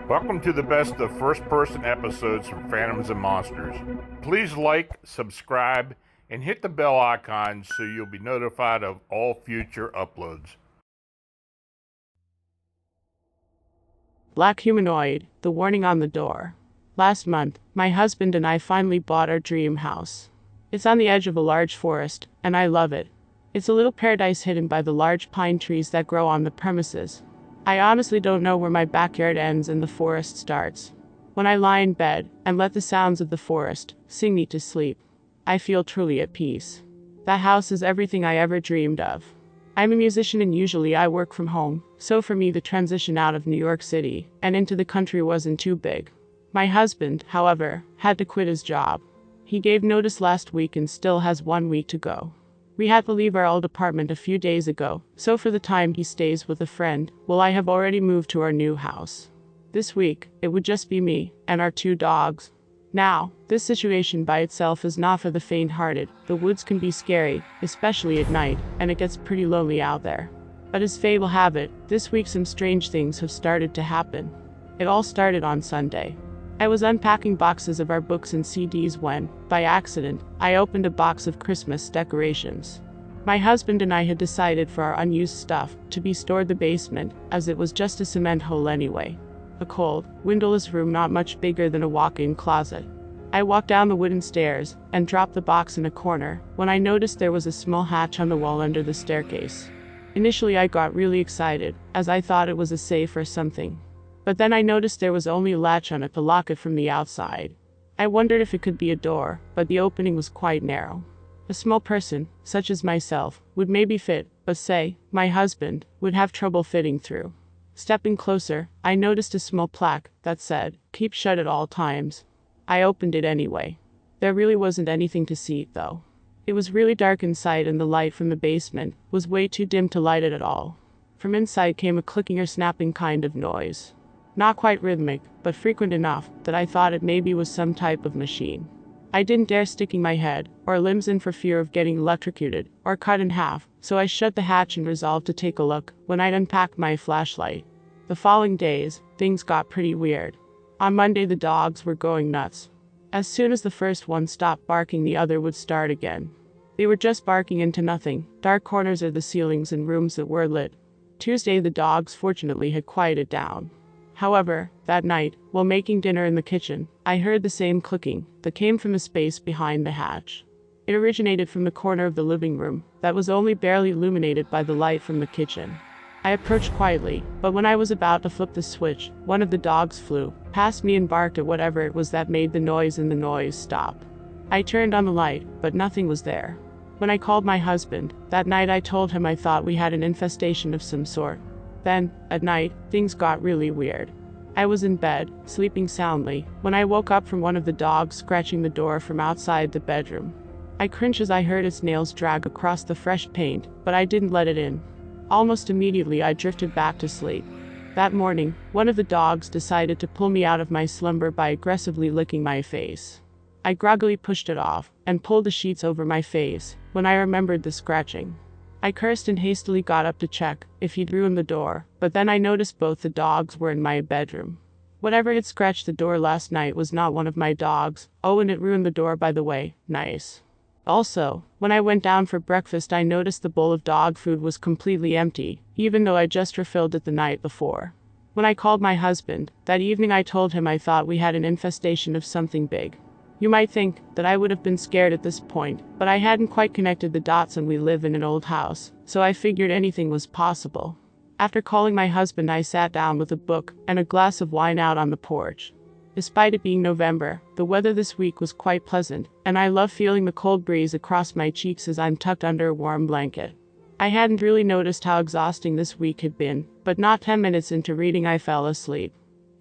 Welcome to the best of first-person episodes from Phantoms and Monsters. Please like, subscribe, and hit the bell icon so you'll be notified of all future uploads. Black Humanoid, the warning on the door. Last month, my husband and I finally bought our dream house. It's on the edge of a large forest, and I love it. It's a little paradise hidden by the large pine trees that grow on the premises. I honestly don't know where my backyard ends and the forest starts. When I lie in bed and let the sounds of the forest sing me to sleep, I feel truly at peace. That house is everything I ever dreamed of. I'm a musician and usually I work from home, so for me the transition out of New York City and into the country wasn't too big. My husband, however, had to quit his job. He gave notice last week and still has 1 week to go. We had to leave our old apartment a few days ago, so for the time he stays with a friend, while I have already moved to our new house. This week, it would just be me and our 2 dogs. Now, this situation by itself is not for the faint-hearted. The woods can be scary, especially at night, and it gets pretty lonely out there. But as fate will have it, this week some strange things have started to happen. It all started on Sunday. I was unpacking boxes of our books and CDs when, by accident, I opened a box of Christmas decorations. My husband and I had decided for our unused stuff to be stored in the basement, as it was just a cement hole anyway. A cold, windowless room not much bigger than a walk-in closet. I walked down the wooden stairs and dropped the box in a corner when I noticed there was a small hatch on the wall under the staircase. Initially I got really excited, as I thought it was a safe or something. But then I noticed there was only a latch on it to lock it from the outside. I wondered if it could be a door, but the opening was quite narrow. A small person, such as myself, would maybe fit, but say, my husband, would have trouble fitting through. Stepping closer, I noticed a small plaque that said, "Keep shut at all times." I opened it anyway. There really wasn't anything to see, though. It was really dark inside and the light from the basement was way too dim to light it at all. From inside came a clicking or snapping kind of noise. Not quite rhythmic, but frequent enough that I thought it maybe was some type of machine. I didn't dare sticking my head or limbs in for fear of getting electrocuted or cut in half, so I shut the hatch and resolved to take a look when I'd unpacked my flashlight. The following days, things got pretty weird. On Monday the dogs were going nuts. As soon as the first one stopped barking, the other would start again. They were just barking into nothing, dark corners of the ceilings and rooms that were lit. Tuesday the dogs fortunately had quieted down. However, that night, while making dinner in the kitchen, I heard the same clicking that came from the space behind the hatch. It originated from the corner of the living room that was only barely illuminated by the light from the kitchen. I approached quietly, but when I was about to flip the switch, one of the dogs flew past me and barked at whatever it was that made the noise, and the noise stopped. I turned on the light, but nothing was there. When I called my husband, that night I told him I thought we had an infestation of some sort. Then, at night, things got really weird. I was in bed, sleeping soundly, when I woke up from one of the dogs scratching the door from outside the bedroom. I cringed as I heard its nails drag across the fresh paint, but I didn't let it in. Almost immediately I drifted back to sleep. That morning, one of the dogs decided to pull me out of my slumber by aggressively licking my face. I groggily pushed it off and pulled the sheets over my face when I remembered the scratching. I cursed and hastily got up to check if he'd ruined the door, but then I noticed both the dogs were in my bedroom. Whatever had scratched the door last night was not one of my dogs. Oh, and it ruined the door, by the way. Nice. Also, when I went down for breakfast I noticed the bowl of dog food was completely empty, even though I just refilled it the night before. When I called my husband that evening I told him I thought we had an infestation of something big. You might think that I would have been scared at this point, but I hadn't quite connected the dots, and we live in an old house, so I figured anything was possible. After calling my husband I sat down with a book and a glass of wine out on the porch. Despite it being November, the weather this week was quite pleasant, and I love feeling the cold breeze across my cheeks as I'm tucked under a warm blanket. I hadn't really noticed how exhausting this week had been, but not 10 minutes into reading I fell asleep.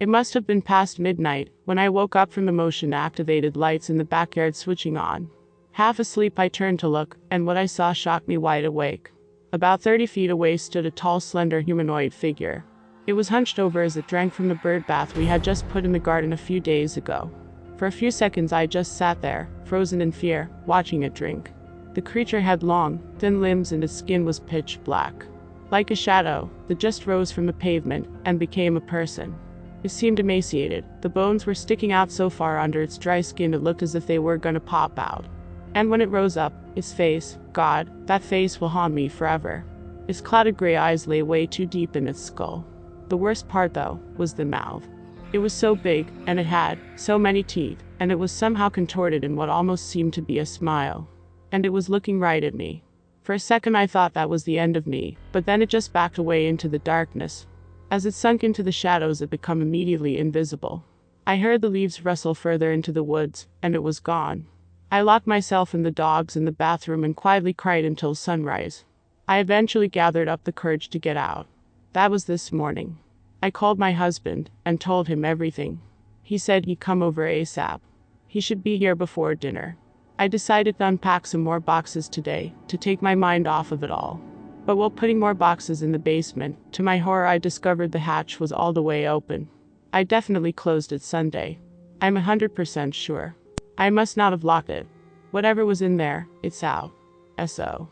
It must have been past midnight when I woke up from the motion-activated lights in the backyard switching on. Half asleep I turned to look, and what I saw shocked me wide awake. About 30 feet away stood a tall, slender humanoid figure. It was hunched over as it drank from the bird bath we had just put in the garden a few days ago. For a few seconds I just sat there, frozen in fear, watching it drink. The creature had long, thin limbs and its skin was pitch black. Like a shadow, that just rose from the pavement and became a person. It seemed emaciated. The bones were sticking out so far under its dry skin it looked as if they were gonna pop out. And when it rose up, its face, God, that face will haunt me forever. Its clouded gray eyes lay way too deep in its skull. The worst part, though, was the mouth. It was so big, and it had so many teeth, and it was somehow contorted in what almost seemed to be a smile. And it was looking right at me. For a second I thought that was the end of me, but then it just backed away into the darkness. As it sunk into the shadows it became immediately invisible. I heard the leaves rustle further into the woods, and it was gone. I locked myself and the dogs in the bathroom and quietly cried until sunrise. I eventually gathered up the courage to get out. That was this morning. I called my husband and told him everything. He said he'd come over ASAP. He should be here before dinner. I decided to unpack some more boxes today to take my mind off of it all. But while putting more boxes in the basement, to my horror I discovered the hatch was all the way open. I definitely closed it Sunday. I'm 100% sure. I must not have locked it. Whatever was in there, it's out. S.O.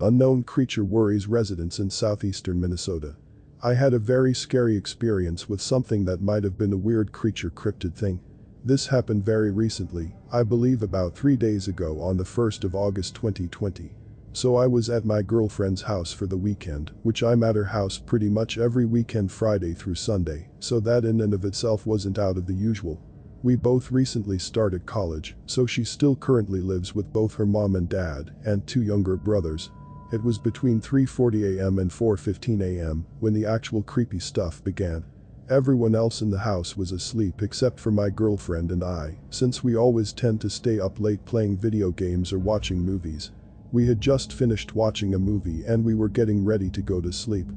Unknown creature worries residents in southeastern Minnesota. I had a very scary experience with something that might have been a weird creature cryptid thing. This happened very recently, I believe about 3 days ago on the 1st of August 2020. So I was at my girlfriend's house for the weekend, which I'm at her house pretty much every weekend Friday through Sunday, so that in and of itself wasn't out of the usual. We both recently started college, so she still currently lives with both her mom and dad, and 2 younger brothers. It was between 3:40 a.m. and 4:15 a.m. when the actual creepy stuff began. Everyone else in the house was asleep except for my girlfriend and I, since we always tend to stay up late playing video games or watching movies. We had just finished watching a movie and we were getting ready to go to sleep.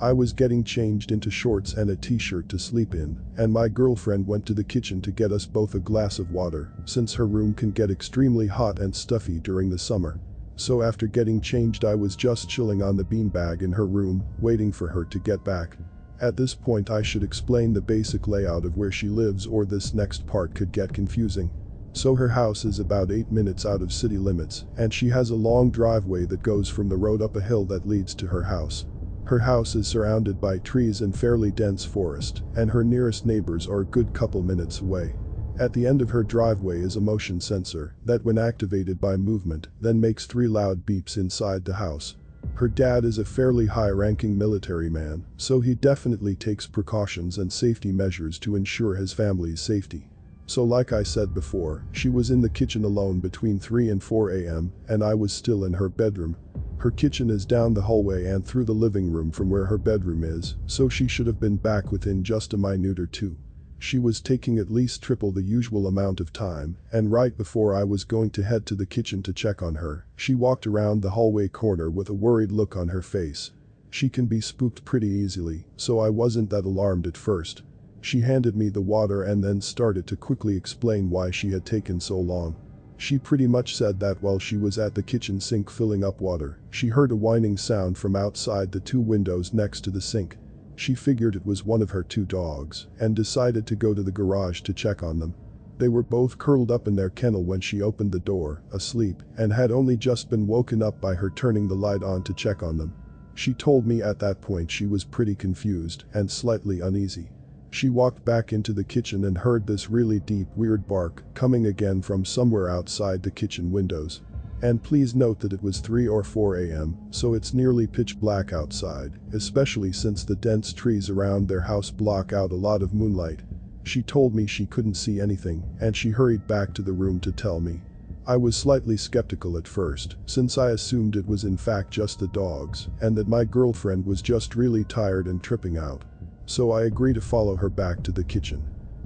I was getting changed into shorts and a t-shirt to sleep in, and my girlfriend went to the kitchen to get us both a glass of water, since her room can get extremely hot and stuffy during the summer. So after getting changed I was just chilling on the beanbag in her room, waiting for her to get back. At this point I should explain the basic layout of where she lives or this next part could get confusing. So her house is about 8 minutes out of city limits, and she has a long driveway that goes from the road up a hill that leads to her house. Her house is surrounded by trees and fairly dense forest, and her nearest neighbors are a good couple minutes away. At the end of her driveway is a motion sensor that when activated by movement then makes 3 loud beeps inside the house. Her dad is a fairly high-ranking military man, so he definitely takes precautions and safety measures to ensure his family's safety. So like I said before, she was in the kitchen alone between 3 and 4 a.m. and I was still in her bedroom. Her kitchen is down the hallway and through the living room from where her bedroom is, so she should have been back within just a minute or two. She was taking at least triple the usual amount of time, and right before I was going to head to the kitchen to check on her, she walked around the hallway corner with a worried look on her face. She can be spooked pretty easily, so I wasn't that alarmed at first. She handed me the water and then started to quickly explain why she had taken so long. She pretty much said that while she was at the kitchen sink filling up water, she heard a whining sound from outside the 2 windows next to the sink. She figured it was one of her 2 dogs, and decided to go to the garage to check on them. They were both curled up in their kennel when she opened the door, asleep, and had only just been woken up by her turning the light on to check on them. She told me at that point she was pretty confused and slightly uneasy. She walked back into the kitchen and heard this really deep weird bark coming again from somewhere outside the kitchen windows. And please note that it was 3 or 4 a.m., so it's nearly pitch black outside, especially since the dense trees around their house block out a lot of moonlight. She told me she couldn't see anything, and she hurried back to the room to tell me. I was slightly skeptical at first, since I assumed it was in fact just the dogs, and that my girlfriend was just really tired and tripping out. So I agreed to follow her back to the kitchen.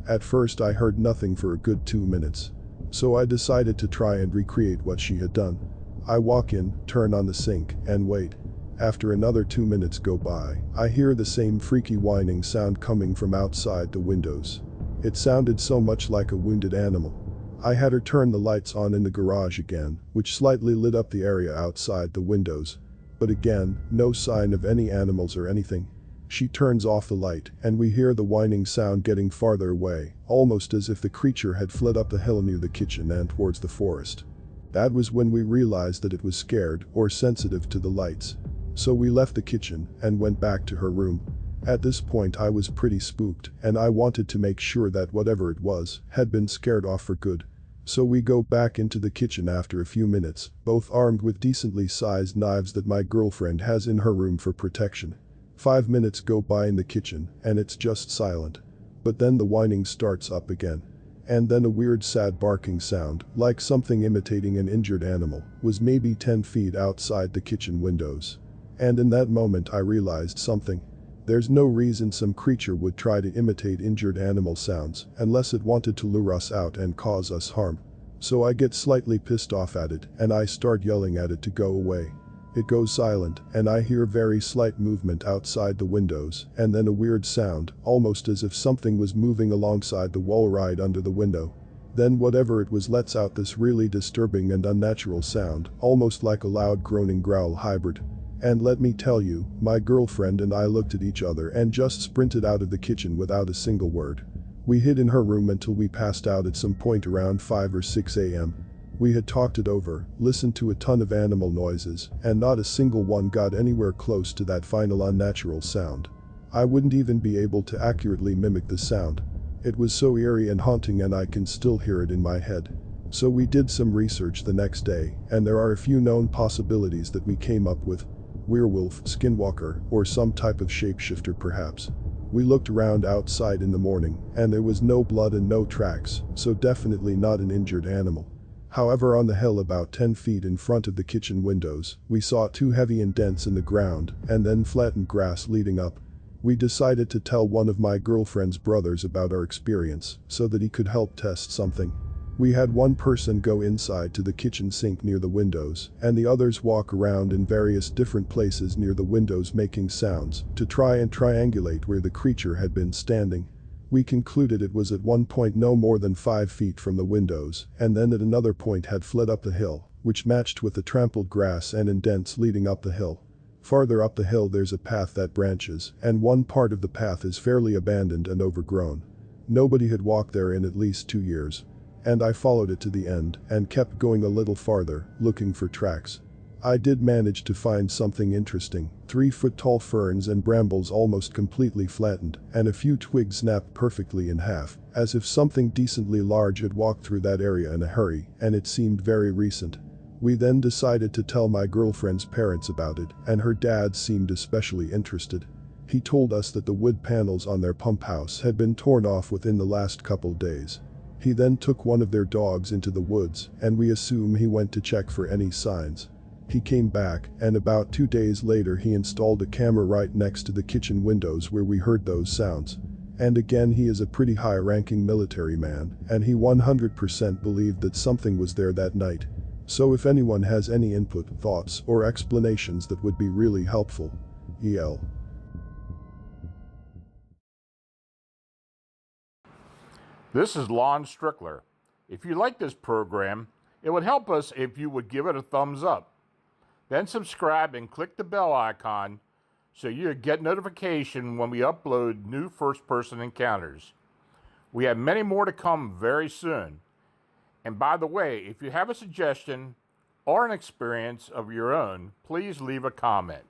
At first I heard nothing for a good 2 minutes. So I decided to try and recreate what she had done. I walk in, turn on the sink, and wait. After another 2 minutes go by, I hear the same freaky whining sound coming from outside the windows. It sounded so much like a wounded animal. I had her turn the lights on in the garage again, which slightly lit up the area outside the windows. But again, no sign of any animals or anything. She turns off the light, and we hear the whining sound getting farther away, almost as if the creature had fled up the hill near the kitchen and towards the forest. That was when we realized that it was scared or sensitive to the lights. So we left the kitchen and went back to her room. At this point I was pretty spooked and I wanted to make sure that whatever it was had been scared off for good. So we go back into the kitchen after a few minutes, both armed with decently sized knives that my girlfriend has in her room for protection. 5 minutes go by in the kitchen and it's just silent. But then the whining starts up again. And then a weird sad barking sound, like something imitating an injured animal, was maybe 10 feet outside the kitchen windows. And in that moment I realized something. There's no reason some creature would try to imitate injured animal sounds unless it wanted to lure us out and cause us harm. So I get slightly pissed off at it and I start yelling at it to go away. It goes silent and I hear very slight movement outside the windows and then a weird sound, almost as if something was moving alongside the wall right under the window. Then whatever it was lets out this really disturbing and unnatural sound, almost like a loud groaning growl hybrid. And let me tell you, my girlfriend and I looked at each other and just sprinted out of the kitchen without a single word. We hid in her room until we passed out at some point around 5 or 6 a.m. We had talked it over, listened to a ton of animal noises, and not a single one got anywhere close to that final unnatural sound. I wouldn't even be able to accurately mimic the sound. It was so eerie and haunting and I can still hear it in my head. So we did some research the next day, and there are a few known possibilities that we came up with. Werewolf, skinwalker, or some type of shapeshifter perhaps. We looked around outside in the morning, and there was no blood and no tracks, so definitely not an injured animal. However, on the hill about 10 feet in front of the kitchen windows, we saw 2 heavy indents in the ground, and then flattened grass leading up. We decided to tell one of my girlfriend's brothers about our experience, so that he could help test something. We had one person go inside to the kitchen sink near the windows, and the others walk around in various different places near the windows making sounds, to try and triangulate where the creature had been standing. We concluded it was at one point no more than 5 feet from the windows, and then at another point had fled up the hill, which matched with the trampled grass and indents leading up the hill. Farther up the hill there's a path that branches, and one part of the path is fairly abandoned and overgrown. Nobody had walked there in at least 2 years. And I followed it to the end and kept going a little farther, looking for tracks. I did manage to find something interesting, 3-foot-tall ferns and brambles almost completely flattened, and a few twigs snapped perfectly in half, as if something decently large had walked through that area in a hurry, and it seemed very recent. We then decided to tell my girlfriend's parents about it, and her dad seemed especially interested. He told us that the wood panels on their pump house had been torn off within the last couple days. He then took one of their dogs into the woods, and we assume he went to check for any signs. He came back, and about 2 days later he installed a camera right next to the kitchen windows where we heard those sounds. And again, he is a pretty high-ranking military man, and he 100% believed that something was there that night. So if anyone has any input, thoughts, or explanations, that would be really helpful. EL. This is Lon Strickler. If you like this program, it would help us if you would give it a thumbs up. Then subscribe and click the bell icon so you get notification when we upload new first-person encounters. We have many more to come very soon. And by the way, if you have a suggestion or an experience of your own, please leave a comment.